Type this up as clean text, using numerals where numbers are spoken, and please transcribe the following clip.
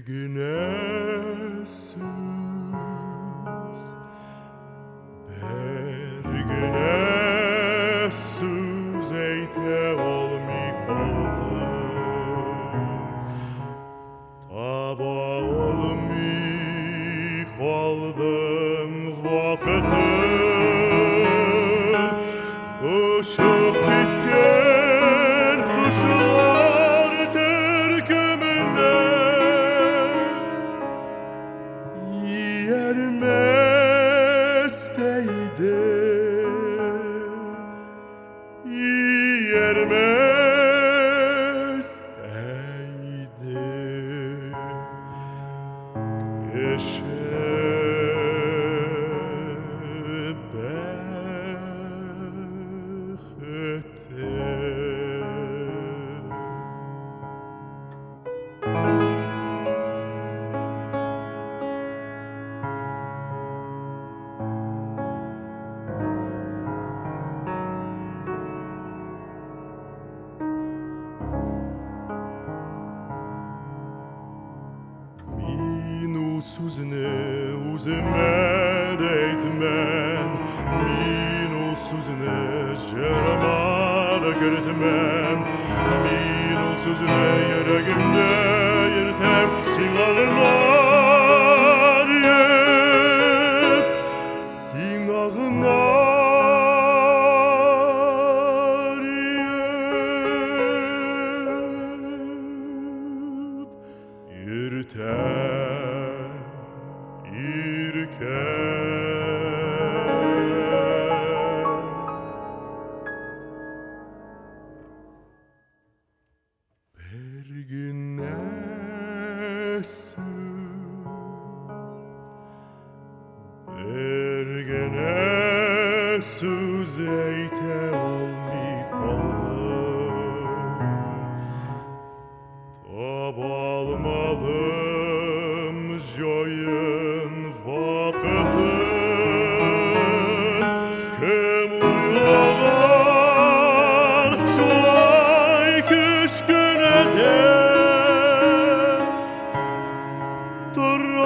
Bergnesus, Bergnesus, eite olmi kaldım, taba olmi kaldım vakıtın, uçup gitken kuşlar terkiminde. Yermesteydi, yermesteydi, Minusuzne uzme deytmen, minusuzne jerama da gürtmen, minusuzne yüreğimde yırtem sinağlar yep, sinağlar yep, yırtem, Bergnesus, Bergnesus, eite olmi kaldım, taba almadım joyun vakıtın, kim uyulan şolay kışkine de Torradiye,